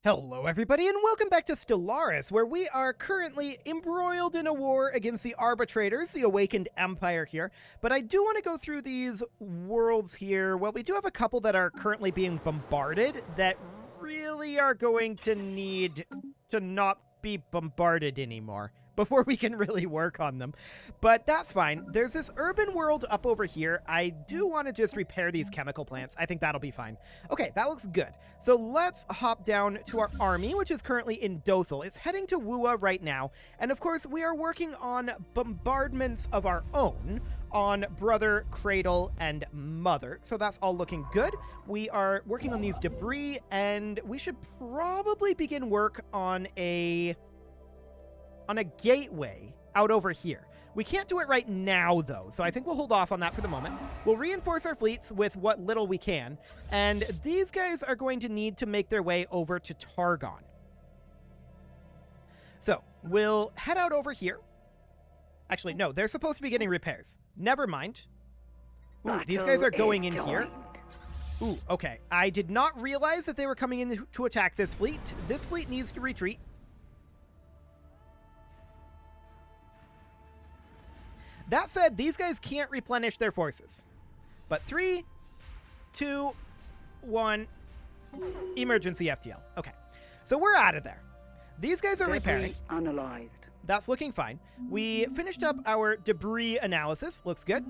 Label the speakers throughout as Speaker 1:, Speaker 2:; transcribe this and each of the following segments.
Speaker 1: Hello everybody and welcome back to Stellaris, where we are currently embroiled in a war against the Arbitrators, the Awakened Empire here. But I do want to go through these worlds here. Well, we do have a couple that are currently being bombarded that really are going to need to not be bombarded anymore before we can really work on them. But that's fine. There's this urban world up over here. I do want to just repair these chemical plants. I think that'll be fine. Okay, that looks good. So let's hop down to our army, which is currently in Dosel. It's heading to Wua right now. And of course, we are working on bombardments of our own on Brother, Cradle, and Mother. So that's all looking good. We are working on these debris, and we should probably begin work on a gateway out over here. We can't do it right now, though, so I think we'll hold off on that for the moment. We'll reinforce our fleets with what little we can, and these guys are going to need to make their way over to Targon. So, we'll head out over here. Actually, no, they're supposed to be getting repairs. Never mind. Ooh, these guys are going in here. Ooh, okay. I did not realize that they were coming in to attack this fleet. This fleet needs to retreat. That said, these guys can't replenish their forces. But 3, 2, 1, emergency FTL. Okay, so we're out of there. These guys are repairing.
Speaker 2: Analyzed.
Speaker 1: That's looking fine. We finished up our debris analysis. Looks good.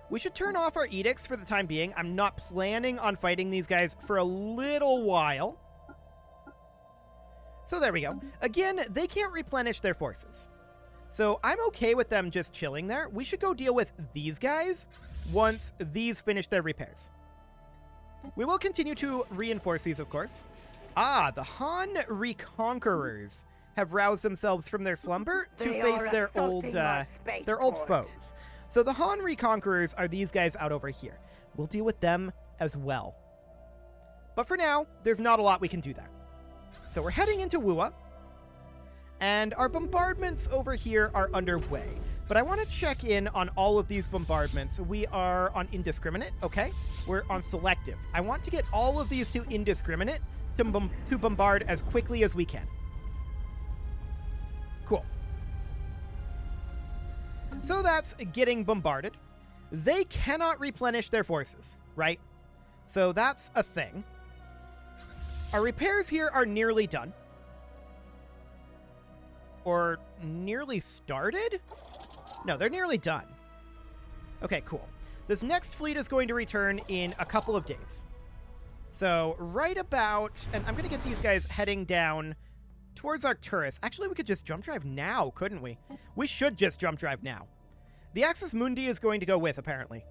Speaker 1: We should turn off our edicts for the time being. I'm not planning on fighting these guys for a little while. So there we go. Again, they can't replenish their forces. So I'm okay with them just chilling there. We should go deal with these guys once these finish their repairs. We will continue to reinforce these, of course. Ah, the Han Reconquerors have roused themselves from their slumber to face their old foes. So the Han Reconquerors are these guys out over here. We'll deal with them as well. But for now, there's not a lot we can do there. So we're heading into Wua. And our bombardments over here are underway. But I want to check in on all of these bombardments. We are on indiscriminate, okay? We're on selective. I want to get all of these to indiscriminate to bombard as quickly as we can. Cool. So that's getting bombarded. They cannot replenish their forces, right? So that's a thing. Our repairs here are nearly done. Or nearly started? No, they're nearly done. Okay, cool. This next fleet is going to return in a couple of days. So right about, and I'm going to get these guys heading down towards Arcturus. Actually, we could just jump drive now, couldn't we? We should just jump drive now. The Axis Mundi is going to go with, apparently.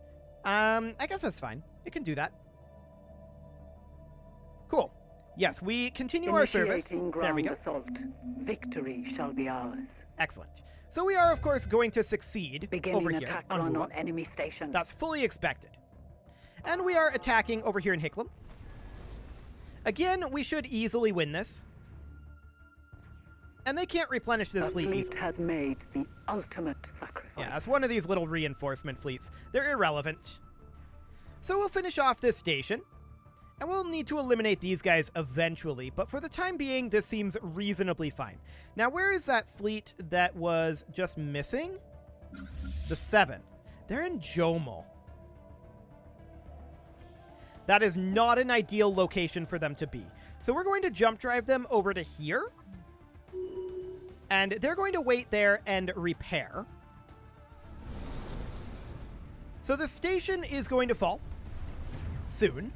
Speaker 1: I guess that's fine. It can do that. Cool. Yes, we continue our service. There we go.
Speaker 2: Assault. Victory shall be ours.
Speaker 1: Excellent. So we are, of course, going to succeed over here
Speaker 2: attack
Speaker 1: on
Speaker 2: run
Speaker 1: Wua.
Speaker 2: on enemy station.
Speaker 1: That's fully expected. And we are attacking over here in Hiklam. Again, we should easily win this. And they can't replenish this fleet easily.
Speaker 2: The fleet has made the ultimate sacrifice.
Speaker 1: Yeah, it's one of these little reinforcement fleets. They're irrelevant. So we'll finish off this station. And we'll need to eliminate these guys eventually, but for the time being, this seems reasonably fine. Now, where is that fleet that was just missing? The 7th. They're in Jomel. That is not an ideal location for them to be. So we're going to jump drive them over to here. And they're going to wait there and repair. So the station is going to fall soon.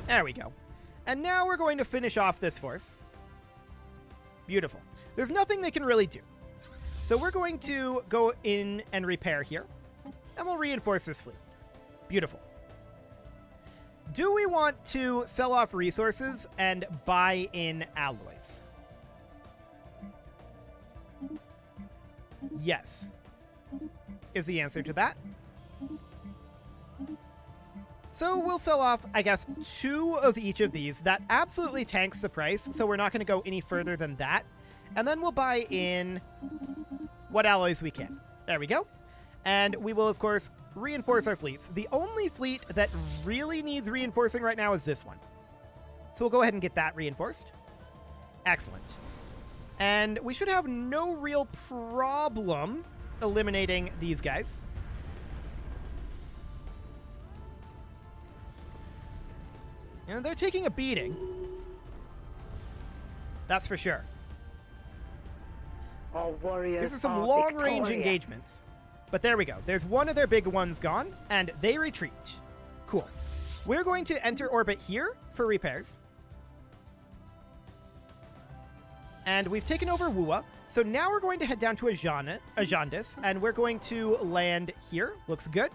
Speaker 1: There we go. And now we're going to finish off this force. Beautiful. There's nothing they can really do. So we're going to go in and repair here. And we'll reinforce this fleet. Beautiful. Do we want to sell off resources and buy in alloys? Yes. Is the answer to that. So we'll sell off, I guess, 2 of each of these. That absolutely tanks the price, so we're not going to go any further than that. And then we'll buy in what alloys we can. There we go. And we will, of course, reinforce our fleets. The only fleet that really needs reinforcing right now is this one. So we'll go ahead and get that reinforced. Excellent. And we should have no real problem eliminating these guys. And they're taking a beating. That's for sure.
Speaker 2: Our warriors
Speaker 1: These are some
Speaker 2: are
Speaker 1: long-range
Speaker 2: victorious.
Speaker 1: engagements. But there we go. There's one of their big ones gone, and they retreat. Cool. We're going to enter orbit here for repairs. And we've taken over Wua. So now we're going to head down to Ajandis, and we're going to land here. Looks good.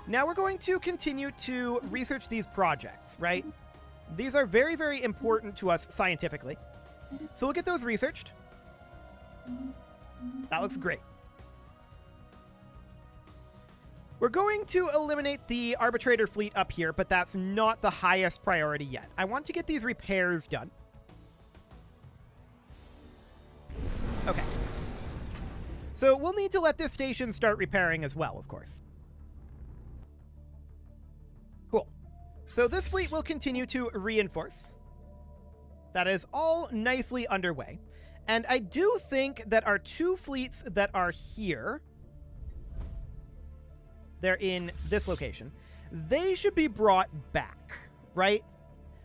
Speaker 1: Now we're going to continue to research these projects, right? These are very, very important to us scientifically. So we'll get those researched. That looks great. We're going to eliminate the arbitrator fleet up here, but that's not the highest priority yet. I want to get these repairs done. Okay. So we'll need to let this station start repairing as well, of course. Cool. So this fleet will continue to reinforce. That is all nicely underway. And I do think that our two fleets that are here, they're in this location, they should be brought back, right?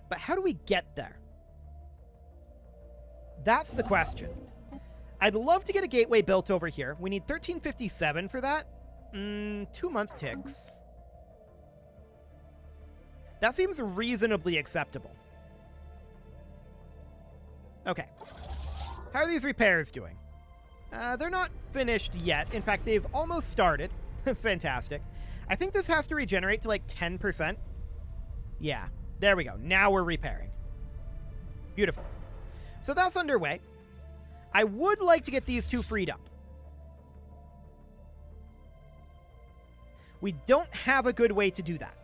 Speaker 1: But how do we get there? That's the question. I'd love to get a gateway built over here. We need 1357 for that. 2-month ticks. That seems reasonably acceptable. Okay. How are these repairs doing? They're not finished yet. In fact, they've almost started. Fantastic. I think this has to regenerate to like 10%. Yeah, there we go. Now we're repairing. Beautiful. So that's underway. I would like to get these two freed up. We don't have a good way to do that.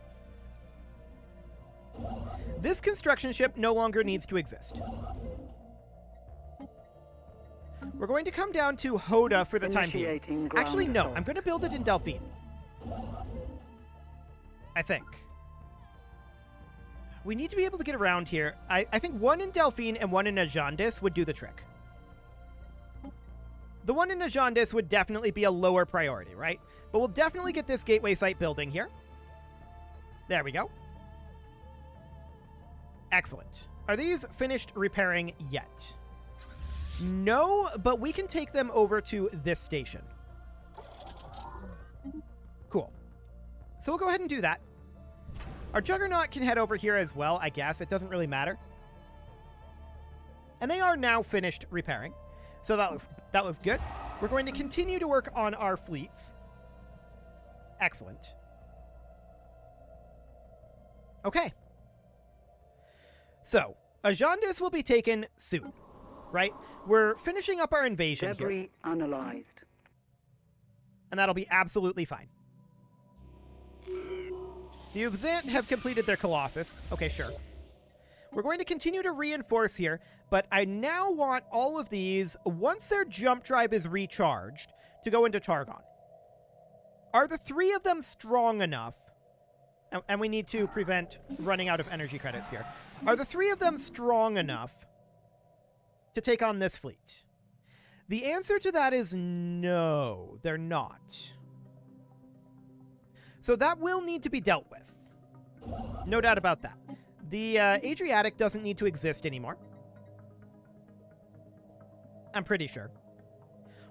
Speaker 1: This construction ship no longer needs to exist. We're going to come down to Hoda for the time being.
Speaker 2: Initiating ground
Speaker 1: Actually, no.
Speaker 2: assault.
Speaker 1: I'm going to build it in Delphine. I think. We need to be able to get around here. I think one in Delphine and one in Ajandis would do the trick. The one in Ajandis would definitely be a lower priority, right? But we'll definitely get this gateway site building here. There we go. Excellent. Are these finished repairing yet? No, but we can take them over to this station. Cool. So we'll go ahead and do that. Our Juggernaut can head over here as well, I guess. It doesn't really matter. And they are now finished repairing. So that looks good. We're going to continue to work on our fleets. Excellent. Okay. So, Ajandis will be taken soon, right? We're finishing up our invasion here.
Speaker 2: Debris analyzed.
Speaker 1: And that'll be absolutely fine. The Ubzant have completed their Colossus. Okay, sure. We're going to continue to reinforce here, but I now want all of these, once their jump drive is recharged, to go into Targon. Are the three of them strong enough? And we need to prevent running out of energy credits here. Are the three of them strong enough to take on this fleet? The answer to that is no, they're not. So that will need to be dealt with. No doubt about that. The Adriatic doesn't need to exist anymore. I'm pretty sure.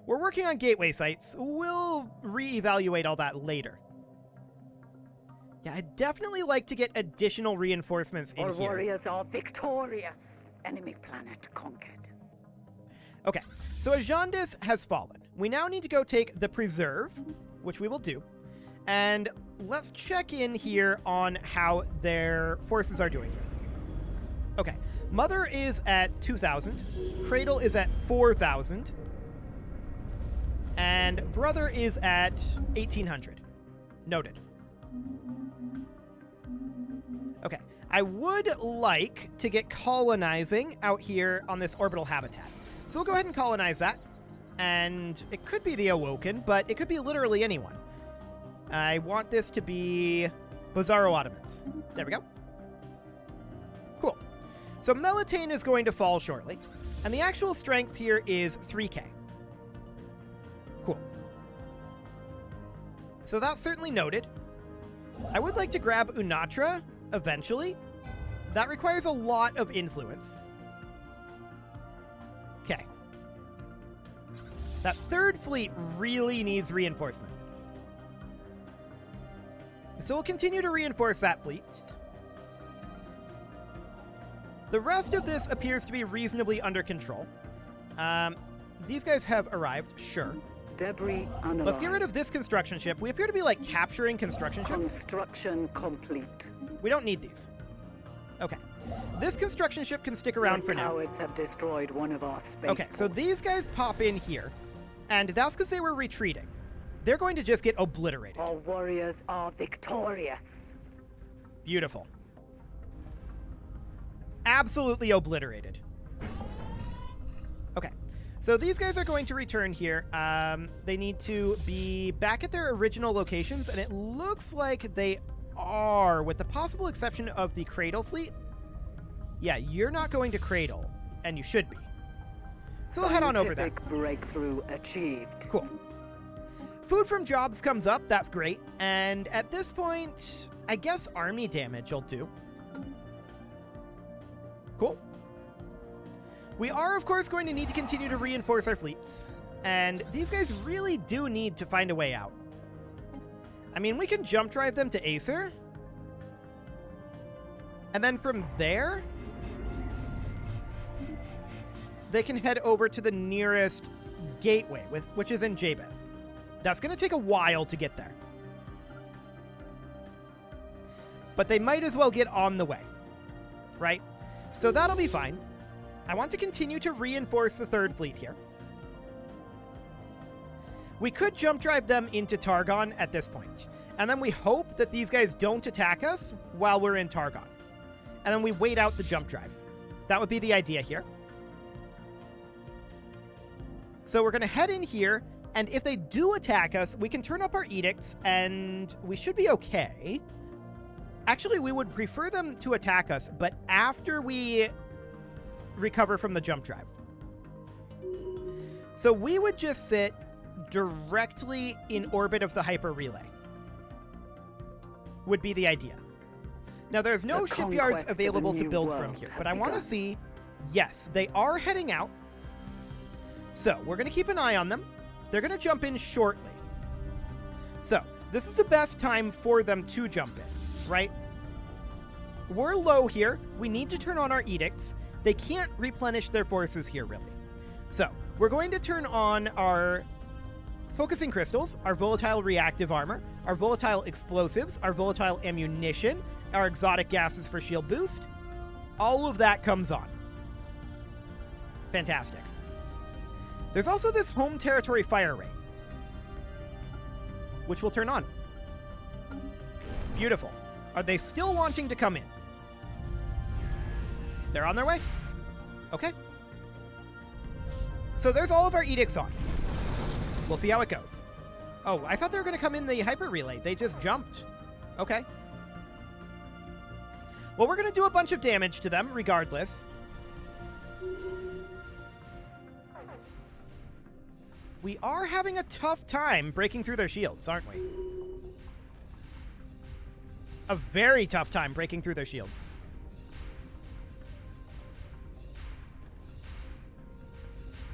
Speaker 1: We're working on gateway sites. We'll reevaluate all that later. Yeah, I'd definitely like to get additional reinforcements in
Speaker 2: Our
Speaker 1: here.
Speaker 2: warriors are victorious. Enemy planet conquered.
Speaker 1: Okay, so Ajandis has fallen. We now need to go take the Preserve, which we will do. And let's check in here on how their forces are doing. Okay, Mother is at 2,000. Cradle is at 4,000. And Brother is at 1,800. Noted. Okay, I would like to get colonizing out here on this orbital habitat. So we'll go ahead and colonize that. And it could be the Awoken, but it could be literally anyone. I want this to be Bizarro Ottomans. There we go. Cool. So Melitane is going to fall shortly, and the actual strength here is 3k. Cool. So that's certainly noted. I would like to grab Unatra eventually. That requires a lot of influence. Okay. That third fleet really needs reinforcement. So we'll continue to reinforce that fleet. The rest of this appears to be reasonably under control. These guys have arrived, sure.
Speaker 2: Debris analyzed.
Speaker 1: Let's get rid of this construction ship. We appear to be, like, capturing construction ships.
Speaker 2: Construction complete.
Speaker 1: We don't need these. Okay. This construction ship can stick around for now.
Speaker 2: Cowards have destroyed one of our space
Speaker 1: Okay, so these guys pop in here, and that's because they were retreating. They're going to just get obliterated.
Speaker 2: Our warriors are victorious.
Speaker 1: Beautiful. Absolutely obliterated. Okay. So these guys are going to return here. They need to be back at their original locations, and it looks like they are, with the possible exception of the Cradle fleet. Yeah, you're not going to Cradle, and you should be. So we'll head on over there.
Speaker 2: Scientific breakthrough achieved.
Speaker 1: Cool. Food from jobs comes up. That's great. And at this point, I guess army damage will do. Cool. We are, of course, going to need to continue to reinforce our fleets. And these guys really do need to find a way out. I mean, we can jump drive them to Acer. And then from there, they can head over to the nearest gateway, which is in Jabeth. That's going to take a while to get there. But they might as well get on the way, right? So that'll be fine. I want to continue to reinforce the third fleet here. We could jump drive them into Targon at this point, and then we hope that these guys don't attack us while we're in Targon. And then we wait out the jump drive. That would be the idea here. So we're going to head in here, and if they do attack us, we can turn up our edicts, and we should be okay. Actually, we would prefer them to attack us, but after we recover from the jump drive. So we would just sit directly in orbit of the hyper relay. Would be the idea. Now, there's no shipyards available to build from here, but I want to see, yes, they are heading out. So we're going to keep an eye on them. They're going to jump in shortly. So this is the best time for them to jump in, right? We're low here. We need to turn on our edicts. They can't replenish their forces here, really. So we're going to turn on our focusing crystals, our volatile reactive armor, our volatile explosives, our volatile ammunition, our exotic gases for shield boost. All of that comes on. Fantastic. There's also this home territory fire rate, which will turn on. Beautiful. Are they still wanting to come in? They're on their way? Okay. So there's all of our edicts on. We'll see how it goes. Oh, I thought they were going to come in the hyper relay. They just jumped. Okay. Well, we're going to do a bunch of damage to them regardless. We are having a tough time breaking through their shields, aren't we? A very tough time breaking through their shields.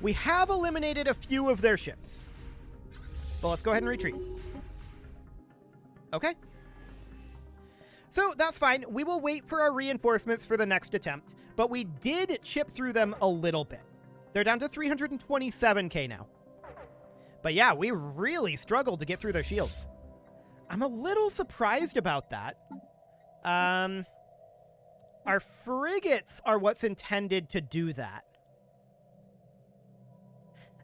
Speaker 1: We have eliminated a few of their ships. But let's go ahead and retreat. Okay. So that's fine. We will wait for our reinforcements for the next attempt, but we did chip through them a little bit. They're down to 327k now. But yeah, we really struggled to get through their shields. I'm a little surprised about that. Our frigates are what's intended to do that.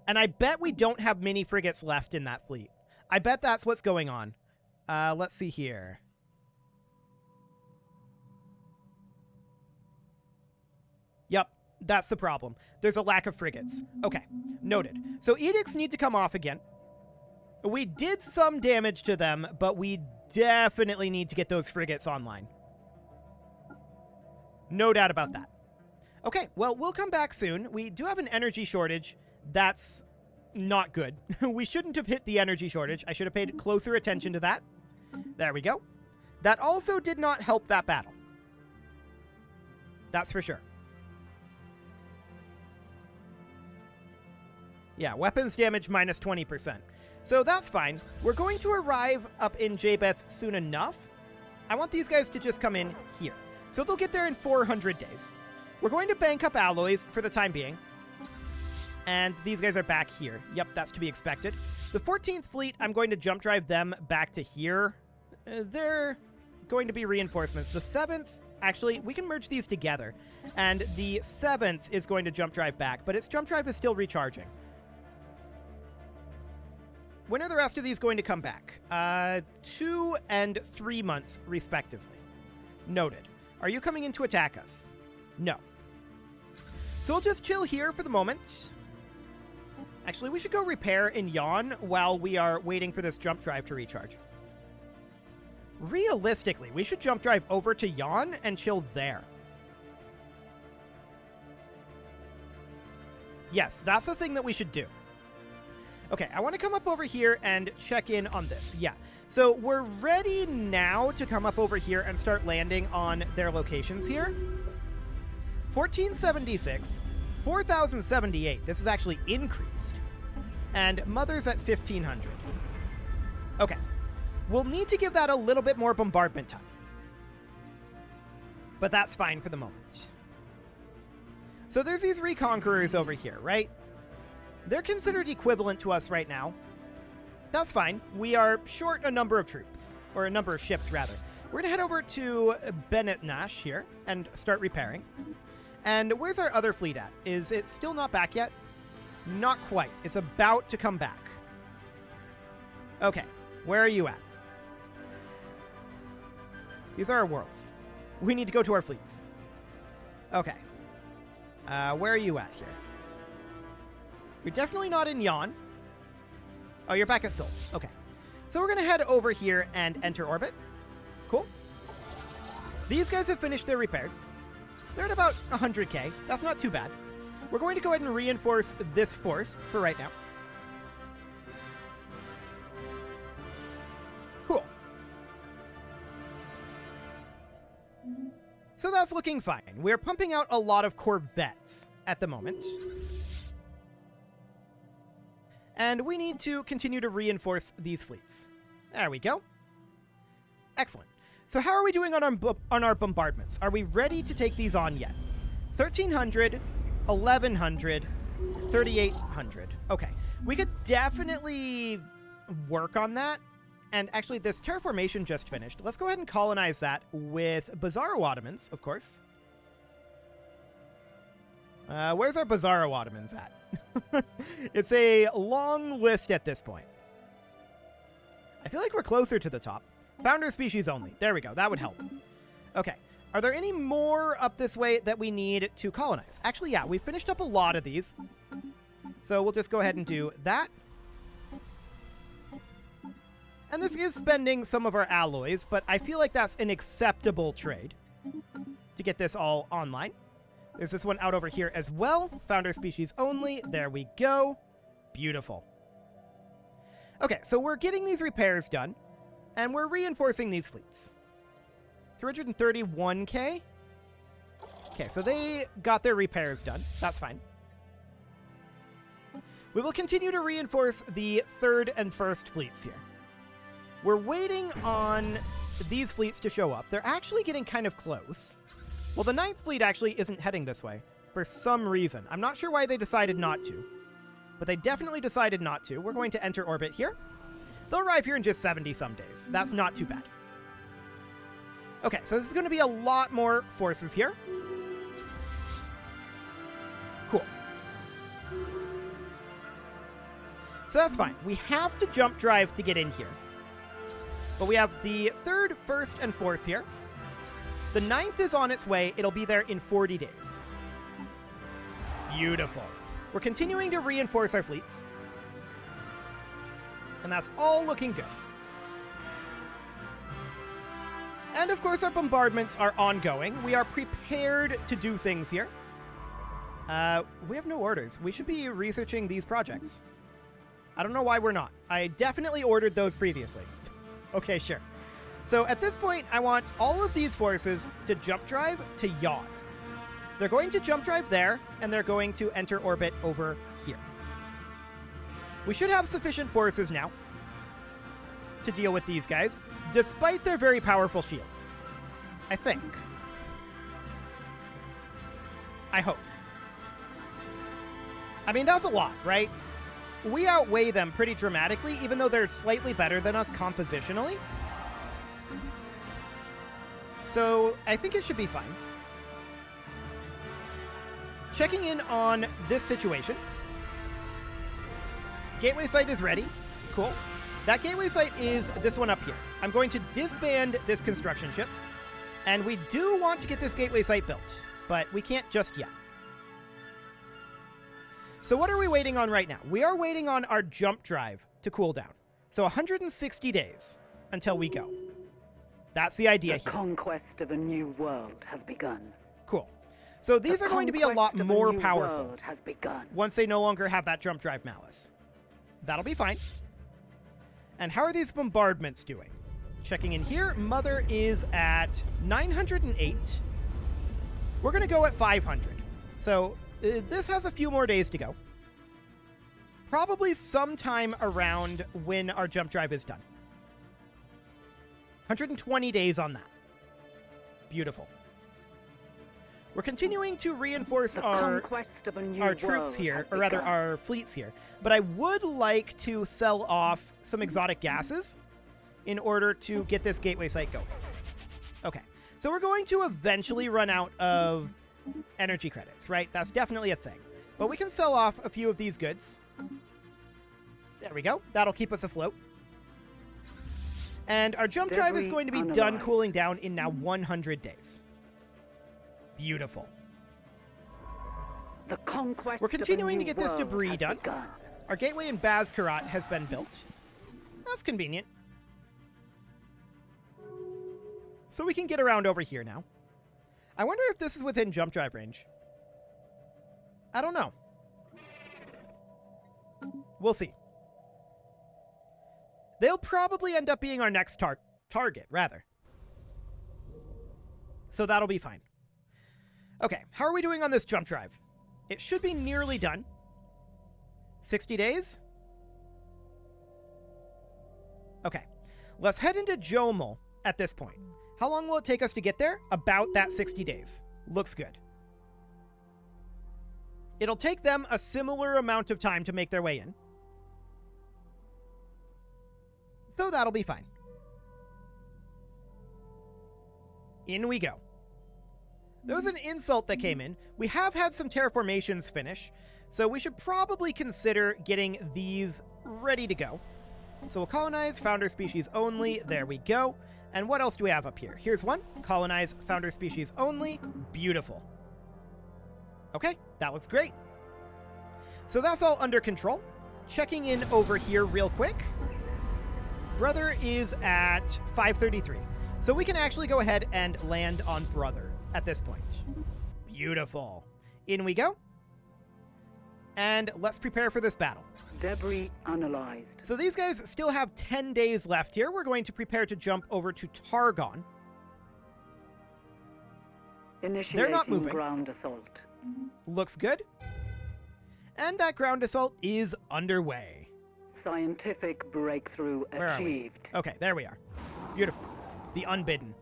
Speaker 1: And I bet we don't have mini frigates left in that fleet. I bet that's what's going on. Let's see here. Yep, that's the problem. There's a lack of frigates. Okay, noted. So edicts need to come off again. We did some damage to them, but we definitely need to get those frigates online. No doubt about that. Okay, well, we'll come back soon. We do have an energy shortage. That's not good. We shouldn't have hit the energy shortage. I should have paid closer attention to that. There we go. That also did not help that battle. That's for sure. Yeah, weapons damage minus 20%. So that's fine. We're going to arrive up in Jabeth soon enough. I want these guys to just come in here. So they'll get there in 400 days. We're going to bank up alloys for the time being. And these guys are back here. Yep, that's to be expected. The 14th Fleet, I'm going to jump drive them back to here. They're going to be reinforcements. The 7th, actually, we can merge these together. And the 7th is going to jump drive back, but its jump drive is still recharging. When are the rest of these going to come back? 2 and 3 months, respectively. Noted. Are you coming in to attack us? No. So we'll just chill here for the moment. Actually, we should go repair in Yon while we are waiting for this jump drive to recharge. Realistically, we should jump drive over to Yon and chill there. Yes, that's the thing that we should do. Okay, I want to come up over here and check in on this. Yeah, so we're ready now to come up over here and start landing on their locations here. 1476, 4078. This is actually increased. And Mother's at 1500. Okay, we'll need to give that a little bit more bombardment time. But that's fine for the moment. So there's these reconquerors over here, right? They're considered equivalent to us right now. That's fine. We are short a number of troops, or a number of ships, rather. We're going to head over to Bennett Nash here and start repairing. And where's our other fleet at? Is it still not back yet? Not quite. It's about to come back. Okay, where are you at? These are our worlds. We need to go to our fleets. Okay. Where are you at here? You're definitely not in Yon. Oh, you're back at Seoul. Okay. So we're going to head over here and enter orbit. Cool. These guys have finished their repairs. They're at about 100k. That's not too bad. We're going to go ahead and reinforce this force for right now. Cool. So that's looking fine. We're pumping out a lot of corvettes at the moment. And we need to continue to reinforce these fleets. There we go. Excellent. So how are we doing on our bombardments? Are we ready to take these on yet? 1300, 1100, 3800. Okay. We could definitely work on that. And actually, this terraformation just finished. Let's go ahead and colonize that with Bizarro Ottomans, of course. Where's our Bizarro Ottomans at? It's a long list at this point. I feel like we're closer to the top. Founder species only. There we go. That would help. Okay. Are there any more up this way that we need to colonize? Actually, yeah. We've finished up a lot of these. So we'll just go ahead and do that. And this is spending some of our alloys, but I feel like that's an acceptable trade to get this all online. There's this one out over here as well. Founder species only. There we go. Beautiful. Okay, so we're getting these repairs done, and we're reinforcing these fleets. 331k. Okay, so they got their repairs done. That's fine. We will continue to reinforce the 3rd and 1st fleets here. We're waiting on these fleets to show up. They're actually getting kind of close. Well, the 9th fleet actually isn't heading this way for some reason. I'm not sure why they decided not to, but they definitely decided not to. We're going to enter orbit here. They'll arrive here in just 70-some days. That's not too bad. Okay, so this is going to be a lot more forces here. Cool. So that's fine. We have to jump drive to get in here. But we have the 3rd, 1st, and 4th here. The 9th is on its way. It'll be there in 40 days. Beautiful. We're continuing to reinforce our fleets. And that's all looking good. And of course, our bombardments are ongoing. We are prepared to do things here. We have no orders. We should be researching these projects. I don't know why we're not. I definitely ordered those previously. Okay, sure. So at this point, I want all of these forces to jump drive to yawn. They're going to jump drive there, and they're going to enter orbit over here. We should have sufficient forces now to deal with these guys, despite their very powerful shields. I think. I hope. I mean, that's a lot, right? We outweigh them pretty dramatically, even though they're slightly better than us compositionally. So I think it should be fine. Checking in on this situation. Gateway site is ready. Cool. That gateway site is this one up here. I'm going to disband this construction ship. And we do want to get this gateway site built, but we can't just yet. So what are we waiting on right now? We are waiting on our jump drive to cool down. So 160 days until we go. That's the idea here.
Speaker 2: The conquest of a new world has begun.
Speaker 1: Cool. So these are going to be a lot more powerful
Speaker 2: world has begun.
Speaker 1: once they no longer have that jump drive malice. That'll be fine. And how are these bombardments doing? Checking in here, Mother is at 908. We're going to go at 500. So this has a few more days to go. Probably sometime around when our jump drive is done. 120 days on that. Beautiful. We're continuing to reinforce our troops here, or rather our fleets here. But I would like to sell off some exotic gases in order to get this gateway site going. Okay, so we're going to eventually run out of energy credits, right? That's definitely a thing. But we can sell off a few of these goods. There we go. That'll keep us afloat. And our jump drive is going to be done cooling down in now 100 days. Beautiful.
Speaker 2: The conquest
Speaker 1: We're continuing to
Speaker 2: of a new
Speaker 1: get this
Speaker 2: world
Speaker 1: debris
Speaker 2: has
Speaker 1: done.
Speaker 2: begun.
Speaker 1: Our gateway in Bazkarat has been built. That's convenient. So we can get around over here now. I wonder if this is within jump drive range. I don't know. We'll see. They'll probably end up being our next target, rather. So that'll be fine. Okay, how are we doing on this jump drive? It should be nearly done. 60 days? Okay, let's head into Jomel at this point. How long will it take us to get there? About that 60 days. Looks good. It'll take them a similar amount of time to make their way in. So that'll be fine. In we go. There was an insult that came in. We have had some terraformations finish, so we should probably consider getting these ready to go. So we'll colonize founder species only. There we go. And what else do we have up here? Here's one. Colonize founder species only. Beautiful. Okay, that looks great. So that's all under control. Checking in over here real quick. Brother is at 533. So we can actually go ahead and land on Brother at this point. Beautiful. In we go. And let's prepare for this battle.
Speaker 2: Debris analyzed.
Speaker 1: So these guys still have 10 days left here. We're going to prepare to jump over to Targon.
Speaker 2: Initiating
Speaker 1: They're not moving.
Speaker 2: ground assault.
Speaker 1: Looks good. And that ground assault is underway.
Speaker 2: Scientific breakthrough
Speaker 1: Where are we?
Speaker 2: achieved.
Speaker 1: Okay, there we are. Beautiful. The Unbidden.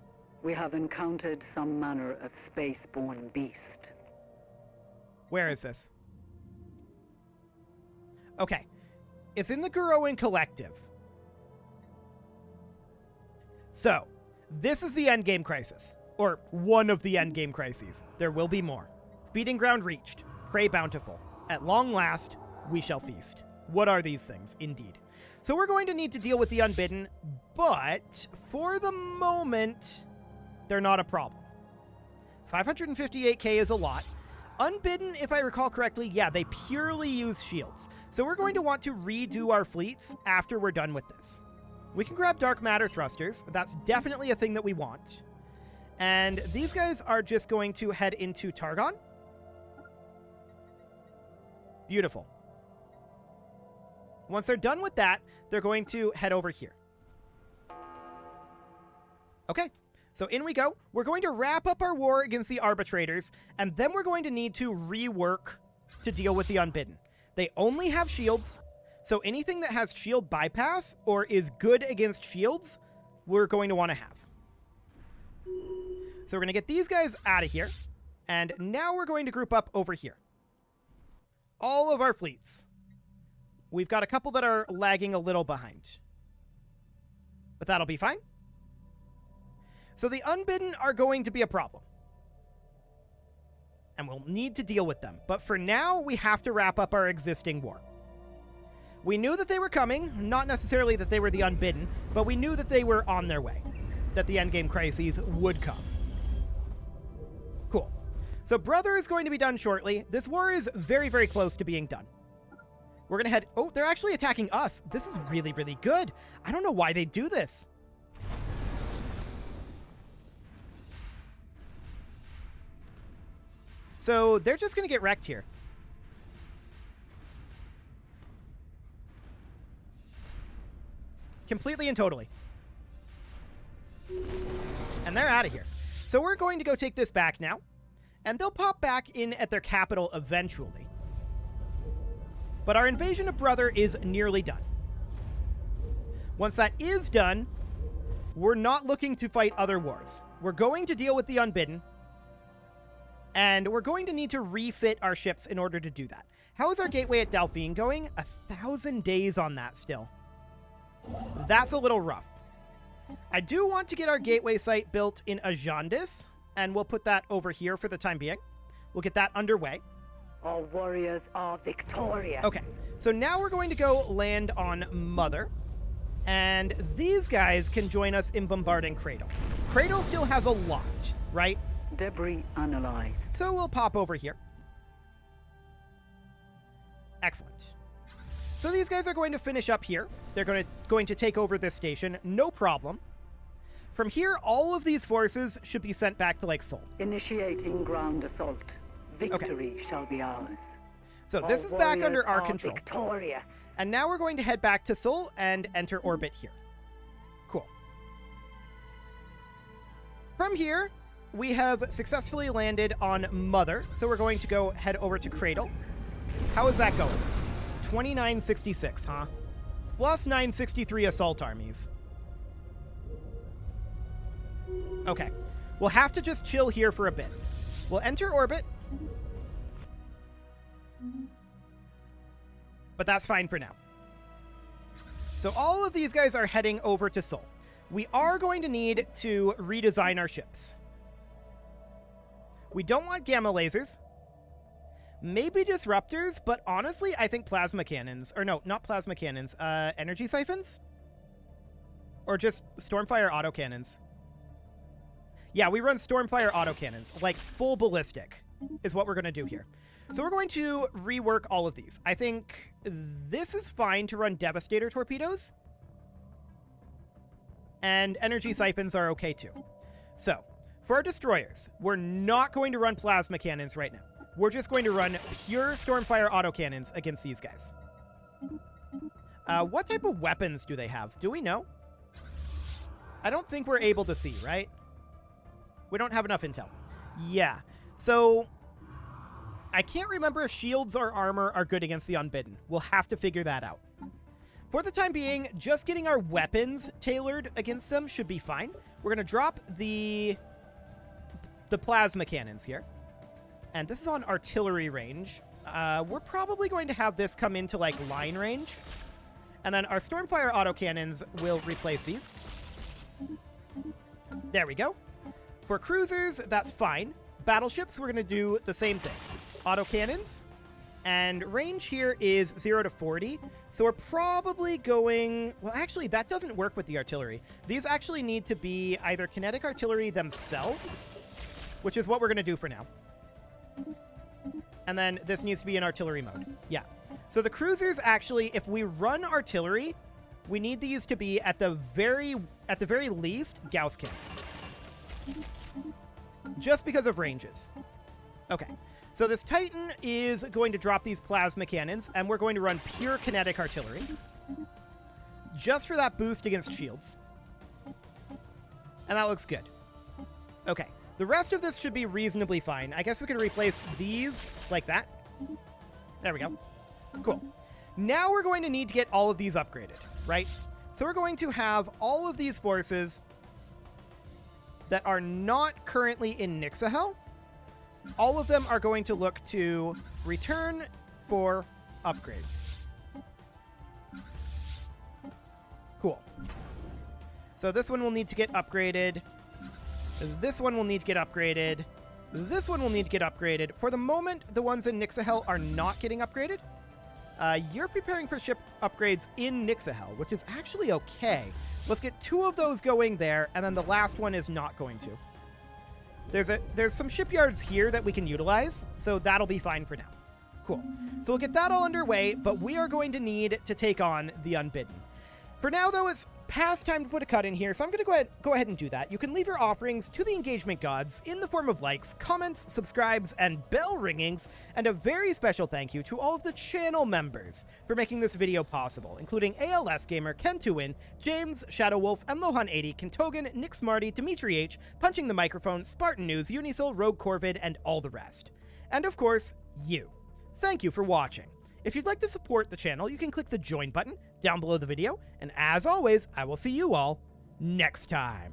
Speaker 2: We have encountered some manner of space-borne beast.
Speaker 1: Where is this? Okay. It's in the Guroan Collective. So, this is the endgame crisis. Or one of the endgame crises. There will be more. Feeding ground reached. Prey bountiful. At long last, we shall feast. What are these things? Indeed. So we're going to need to deal with the Unbidden, but for the moment, they're not a problem. 558k is a lot. Unbidden, if I recall correctly, yeah, they purely use shields. So we're going to want to redo our fleets after we're done with this. We can grab dark matter thrusters. That's definitely a thing that we want. And these guys are just going to head into Targon. Beautiful. Once they're done with that, they're going to head over here. Okay, so in we go. We're going to wrap up our war against the arbitrators, and then we're going to need to rework to deal with the unbidden. They only have shields, so anything that has shield bypass or is good against shields, we're going to want to have. So we're going to get these guys out of here, and now we're going to group up over here. All of our fleets. We've got a couple that are lagging a little behind, but that'll be fine. So the unbidden are going to be a problem, and we'll need to deal with them. But for now, we have to wrap up our existing war. We knew that they were coming, not necessarily that they were the unbidden, but we knew that they were on their way, that the endgame crises would come. Cool. So Brother is going to be done shortly. This war is very, very close to being done. We're going to head... Oh, they're actually attacking us. This is really, really good. I don't know why they do this. So they're just going to get wrecked here. Completely and totally. And they're out of here. So we're going to go take this back now. And they'll pop back in at their capital eventually. But our invasion of Brother is nearly done. Once that is done, we're not looking to fight other wars. We're going to deal with the unbidden. And we're going to need to refit our ships in order to do that. How is our gateway at Delphine going? 1,000 days on that still. That's a little rough. I do want to get our gateway site built in Ajandis, and we'll put that over here for the time being. We'll get that underway.
Speaker 2: Our warriors are victorious.
Speaker 1: Okay, so now we're going to go land on Mother, and these guys can join us in bombarding Cradle. Cradle still has a lot, right?
Speaker 2: Debris analyzed.
Speaker 1: So we'll pop over here. Excellent. So these guys are going to finish up here. They're going to take over this station, no problem. From here, all of these forces should be sent back to Lake Seoul.
Speaker 2: Initiating ground assault. Victory shall be ours.
Speaker 1: So this is back under our control.
Speaker 2: Victorious.
Speaker 1: And now we're going to head back to Seoul and enter orbit here. Cool. From here, we have successfully landed on Mother, so we're going to go head over to Cradle. How is that going? 2966, huh? Plus 963 assault armies. Okay. We'll have to just chill here for a bit. We'll enter orbit. But that's fine for now. So all of these guys are heading over to Seoul. We are going to need to redesign our ships. We don't want gamma lasers. Maybe disruptors, but honestly, I think plasma cannons. Or no, not plasma cannons. Energy siphons? Or just Stormfire autocannons. Yeah, we run Stormfire autocannons. Like, full ballistic is what we're going to do here. So we're going to rework all of these. I think this is fine to run Devastator torpedoes. And energy siphons are okay too. So, for our destroyers, we're not going to run plasma cannons right now. We're just going to run pure Stormfire autocannons against these guys. What type of weapons do they have? Do we know? I don't think we're able to see, right? We don't have enough intel. Yeah. So, I can't remember if shields or armor are good against the unbidden. We'll have to figure that out. For the time being, just getting our weapons tailored against them should be fine. We're going to drop the plasma cannons here. And this is on artillery range. We're probably going to have this come into, like, line range. And then our Stormfire autocannons will replace these. There we go. For cruisers, that's fine. Battleships, we're going to do the same thing. Autocannons. And range here is 0 to 40. So we're probably going... Well, actually, that doesn't work with the artillery. These actually need to be either kinetic artillery themselves, which is what we're going to do for now. And then this needs to be in artillery mode. Yeah. So the cruisers actually, if we run artillery, we need these to be at the very least Gauss cannons. Just because of ranges. Okay. So this Titan is going to drop these plasma cannons, and we're going to run pure kinetic artillery. Just for that boost against shields. And that looks good. Okay. The rest of this should be reasonably fine. I guess we can replace these like that. There we go. Cool. Now we're going to need to get all of these upgraded, right? So we're going to have all of these forces that are not currently in Nixahel. All of them are going to look to return for upgrades. Cool. So this one will need to get upgraded. This one will need to get upgraded. This one will need to get upgraded. For the moment, the ones in Nixahel are not getting upgraded. You're preparing for ship upgrades in Nixahel, which is actually okay. Let's get 2 of those going there, and then the last one is not going to. There's some shipyards here that we can utilize, so that'll be fine for now. Cool. So we'll get that all underway, but we are going to need to take on the Unbidden. For now, though, it's past time to put a cut in here, so I'm going to go ahead and do that. You can leave your offerings to the engagement gods in the form of likes, comments, subscribes, and bell ringings, and a very special thank you to all of the channel members for making this video possible, including ALS Gamer, Ken2win, James, Shadow Wolf, and Lohan80, Kentogan, Nick Smarty, Dimitri H, Punching the Microphone, Spartan News, Unisil, Rogue Corvid, and all the rest. And of course, you. Thank you for watching. If you'd like to support the channel, you can click the join button down below the video, and as always, I will see you all next time.